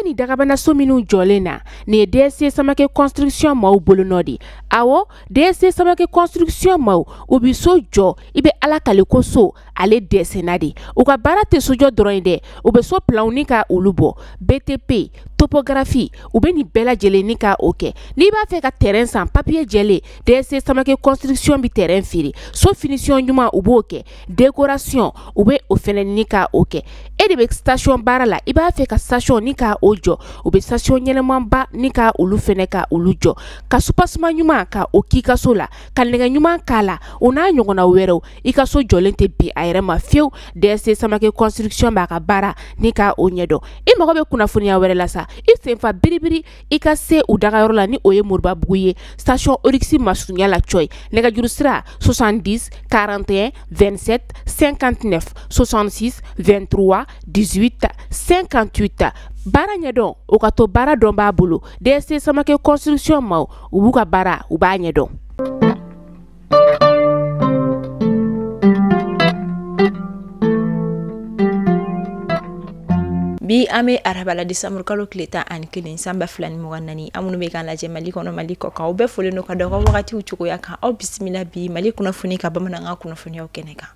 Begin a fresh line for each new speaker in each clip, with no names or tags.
ni dagabana so minu jolena ni DSC Samake construction mau bolonodi awo DSC Samake construction mau ubi so jo ibe ala kaliko so ale DSC nadi uka barate sojo droinde ube so plaunika ulubo BTP topographie ube ni bela jele nika oke ni ba fe ka terrain sans papier jele DSC Samake construction bi terrain firi so finition nyuma uboke décoration ube ofene nika oke e de station barala iba fe ka station nika ojo ube station nyelemamba nika ulu fene ka ulujo ka supasma nyuma ka okika sola ka nega nyuma kala ona nyongona wero ika so jolente bi ayre ma fiu DSC Samake construction ba ka bara nika onyedo e mago be kuna funia were la sa i senfa biribiri ika se udaga yorola ni oye murba buye station orixi masunya la choy nega jurusra 70 41 27 59 66 23 18 58 bara nyedon okato bara don ba bulu DSC Samake construction mau ubuka bara uba nyedon
bi ame arabala disamur kalo kleta an kilin samba flani muganani amunu be kan laje mali kono mali ko ka obe fole no ka do wakati uchuko yaka o bismillah bi mali kuna funika bamana nga kuna funia okeneka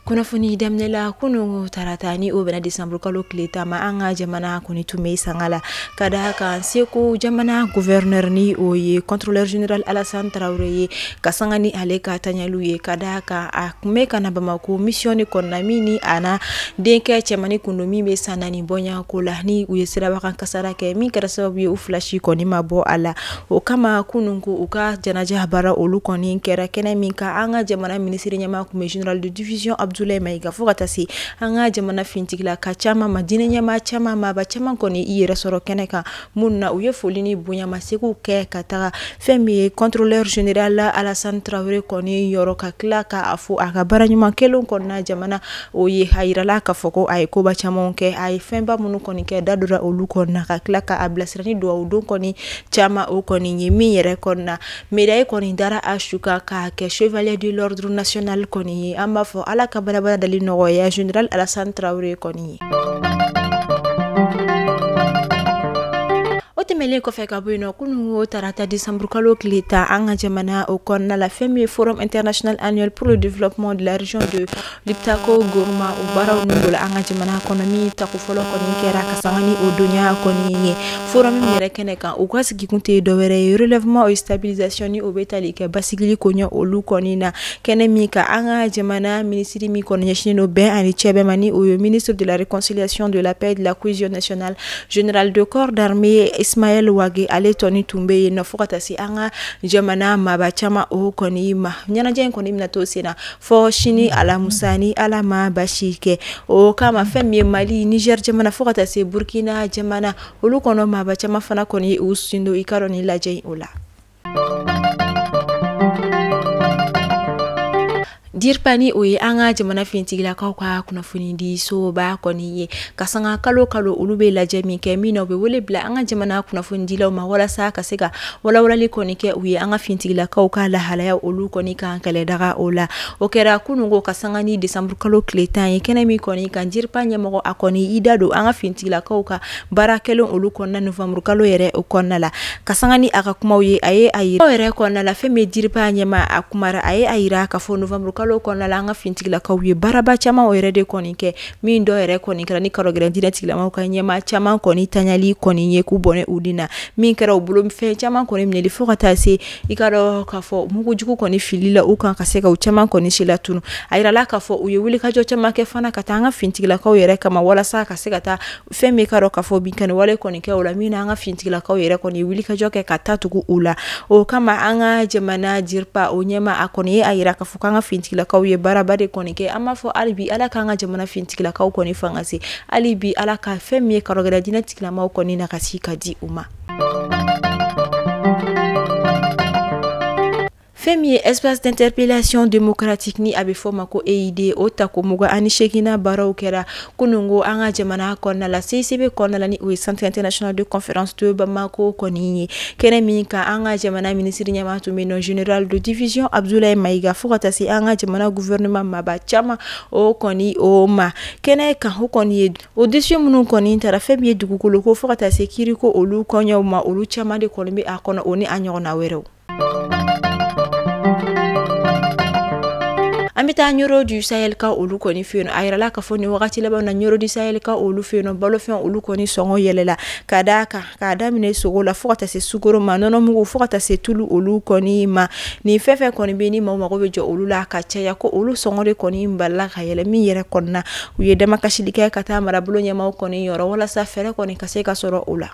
kuna funi damnela kunu taratani o bena December kalo kleta ma anga jamana kuni tume sangala kada haka seku jamana gouverneur ni oye contrôleur général Alassane Traoré kasangani aleka tanyaluye kada haka akumeka na bamako mission konna mini ana denke chemani kunomi be sanani bonya kola ni uyesira bakan kasara ke mi kada sababu ye uflashi koni mabo ala o kama kunungu uka janaja bara olu koni kera kena minka anga jamana ministre nyama ku général de division Abdoulaye Maiga fogatasi anga jamana fintigla kachama madina nyama chama maba chama koni iyera soro keneka munna uye folini bunya maseku ke kata femi contrôleur général Alassane Traoré koni yoroka klaka afu akabara nyuma kelon konna jamana oye hairala ka foko ay ko ba chamonke ay femba munu koni ke dadura olu konna ka klaka ablasrani do udon koni chama o koni nyimi yere konna médaille koni dara ashuka ka ke chevalier de l'ordre national koni amba fo ala kabala bala dali nogoya général Alassane Traoré koni temele ko feka buino kunu tarata December kalo kleta anga jamana o konna la femme forum international annuel pour le développement de la région de Liptako Gourma o bara ngola anga jamana konomi takufolo koni kera kasangani o dunya koni forum mere keneka o kwasiki kunte do were relèvement et stabilisation ni o betali ke basigili konya o lu koni na kenemi ka anga jamana ministre mi konya shino ben ani chebe mani o ministre de la réconciliation de la paix et de la cohésion nationale général de corps d'armée Ismaël Wage ale toni tumbe na fokatasi anga jamana mabachama o koni ma nyana jen koni na to sena fo shini ala musani ala ma bashike o kama femme Mali Niger jamana fokatasi Burkina jamana olu kono mabachama fana koni usindo ikaroni la jey ola dirpani oye anga jamana fintigila ka kuna funindi so ba koni ye kasanga kalo ulube la jami ke mino be wole bla anga jamana kuna fundila ma wala sa kasega wala li koni ke oye anga fintigila ka la halaya olu koni ka kale daga ola okera kunungo kasanga ni December kalo kletan ye kena mi koni kan dirpanya mo akoni idado anga fintigila ka barakelo olu konna November kalo yere okonna la kasanga ni aka kuma oye aye yere konna la feme dirpanya ma akumara aye ayira ka fo November kona la nga fintigila ka wiye baraba chama o erede koni ke mi ndo ere koni kra ni karo grandina tigila ma ka nyema chama koni tanyali koni nye ku bone udina mi kra obulo mfe chama koni mneli fo kata se ikaro ka fo mugu juku koni filila u kan kaseka u chama koni shila tunu ayira la ka fo uye wili ka jo chama ke fana katanga fintigila ka yere kama wala sa kaseka ta fe mi karo ka fo binkane wale koni ke ula mina nga fintigila ka yere koni wili ka jo ke katatu ku ula o kama anga jamana jirpa o nyema akoni ayira ka fo kanga fintigila kauye barabade konike ama fo alibi ala kanga jamana fintikila kau koni fangasi alibi ala ka femme karogada dina tikila ma koni na kasika di uma fɛn min ye espace d'interpellation démocratique ni a bɛ fɔ ma ko EID o tako muga ani segina baaraw kɛra kunungo an ka jamana kɔnɔna la CICB kɔnɔna la ni o ye Centre international de conférence de Bamako kɔni ye kɛnɛ min kan an ka jamana ministre ɲɛmaa tun bɛ yen nɔ général de division Abdoulaye Maïga fo ka taa se an ka jamana gouvernement maba caman o kɔni o ma kɛnɛ kan o kɔni ye o décision minnu kɔni taara fɛn min ye dugukolo ko fo ka taa se kiiriko olu kɔɲɔw ma olu caman de kɔni bɛ a kɔnɔ o ni a ɲɔgɔnna wɛrɛw. An bɛ taa Ɲoro du Sahel ka olu kɔni fɛ yen a yirala k'a fɔ nin wagati laban na Ɲoro du Sahel ka olu fɛ yen balofɛn olu kɔni sɔngɔ yɛlɛla ka d'a kan k'a daminɛ sogo la fo ka taa se sukoro ma nɔnɔmugu fo ka taa se tulu olu kɔni ma nin fɛn fɛn kɔni bɛ ni maaw mago bɛ jɔ olu la ka caya ko olu sɔngɔ de kɔni balila ka yɛlɛ min yɛrɛ kɔnɔna u ye damakasili kɛ ka taa marabolo ɲɛmaaw kɔni yɔrɔ walasa fɛɛrɛ kɔni ka se ka sɔrɔ o la.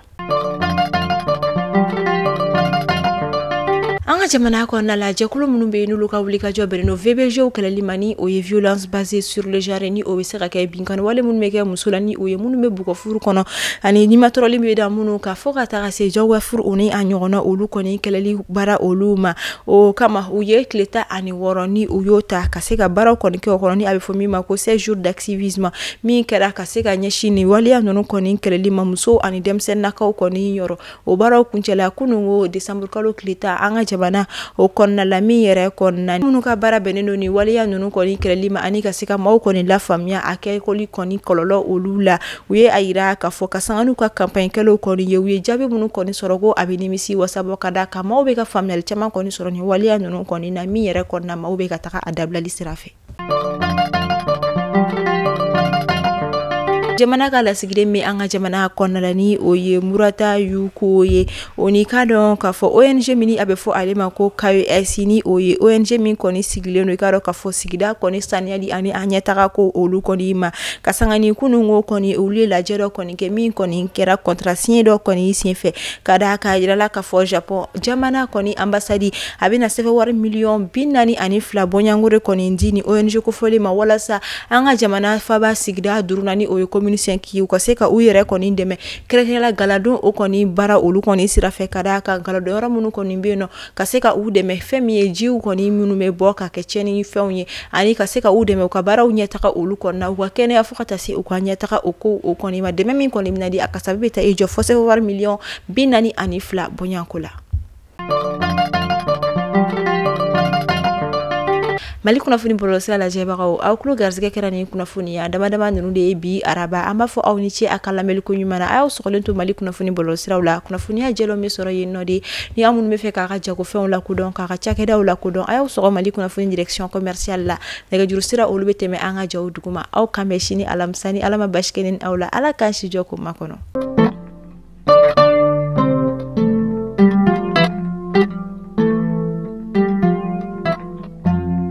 An ka jamana kɔnɔna la jɛkulu minnu bɛ yen n'olu ka wuli ka jɔ bɛnnen don VBG kɛlɛli ma ni o ye violence basée sur le genre ni o bɛ se ka kɛ binkani wale minnu bɛ kɛ muso la ni o ye minnu bɛ bugɔ furu kɔnɔ ani nimatɔrɔli bɛ da minnu kan fo ka taga se jagoya furu o ni a ɲɔgɔnna olu kɔni kɛlɛli baara olu ma o kama u ye tile 16 ni u y'o ta ka se ka baaraw kɔni kɛ o kɔnɔ ni a bɛ fɔ min ma ko 16 jours d'activisme min kɛra ka se ka ɲɛsin nin waleya ninnu kɔni kɛlɛli ma muso ani denmisɛnninnakaw kɔni yɔrɔ o baaraw kuncɛla kunungo décembre kalo tile 10 an ka jamana o kɔnɔna la min yɛrɛ kɔnɔna minnu ka baara bɛnnen don ni waleya ninnu kɔni kɛlɛli ma ani ka se ka maaw kɔni lafaamuya a kɛkoli kɔni kɔlɔlɔ olu la u ye a yira k'a fɔ ka sanga n'u ka campagne kɛlaw kɔni ye u ye jaabi minnu kɔni sɔrɔ ko a bɛ nimisi wasabɔ ka d'a kan maaw bɛ ka faamuyali caman kɔni sɔrɔ ni waleya ninnu kɔni na min yɛrɛ kɔnɔna maaw bɛ ka taga a dabilali sira fɛ. Jamana ka lasigiden min an ka jamana kɔnɔna la ni o ye Murata Yuko ye o ni ka dɔn k'a fɔ ONG min a bɛ fɔ ale ma ko KES ni o ye ONG min kɔni sigilen don i ka dɔn k'a fɔ sigida kɔni saniyali ani a ɲɛtaga ko olu kɔni ma ka sanga ni kunungo kɔni olu ye lajɛ dɔ kɔni kɛ min kɔni kɛra contrat signé dɔ kɔni senfɛ ka d'a kan a yirala k'a fɔ Japon jamana kɔni ambassade a bɛna sɛbɛn wari miliyɔn 42 bɔɲangore kɔni di ni ONG kofɔlen ma walasa an ka jamana faba sigida duruna ni o ye communication ka se ka u yɛrɛ kɔni dɛmɛ kɛrɛnkɛrɛnla galadon o kɔni baara olu kɔni sira fɛ ka d'a kan galadon yɔrɔ minnu kɔni bɛ yen nɔ ka se ka u dɛmɛ fɛn min ye jiw kɔni minnu bɛ bɔ ka kɛ tiɲɛni ni fɛnw ye ani ka se ka u dɛmɛ u ka baaraw ɲɛtaga olu kɔnɔna u ka kɛnɛya fo ka taa se u ka ɲɛtaga o ko o kɔni ma dɛmɛ min kɔni bɛna di a kasabi bɛ taa i jɔ fo sɛbɛn wari miliyɔn 42 bɔɲanko la. Mali kunnafoni bɔlɔlɔsira lajɛbagaw aw tulo garisɛgɛ kɛra ni kunnafoni ya damadama ninnu de ye bi araba an b'a fɔ aw ni ce a ka lamɛnli ko ɲuman na a y'aw sɔgɔlen to Mali kunnafoni bɔlɔlɔsiraw la kunnafoniya jɛlenw bɛ sɔrɔ yen nɔ de ni aw minnu bɛ fɛ k'a ka jagofɛnw lakodɔn k'a ka cakɛdaw lakodɔn a y'aw sɔgɔ Mali kunnafoni direction commerciale la nɛgɛjuru sira olu bɛ tɛmɛ an ka jaw duguma aw kan bɛn sini alamisa ni Ala ma basi kɛ ni aw la Ala k'an si jɔ ko makɔnɔ.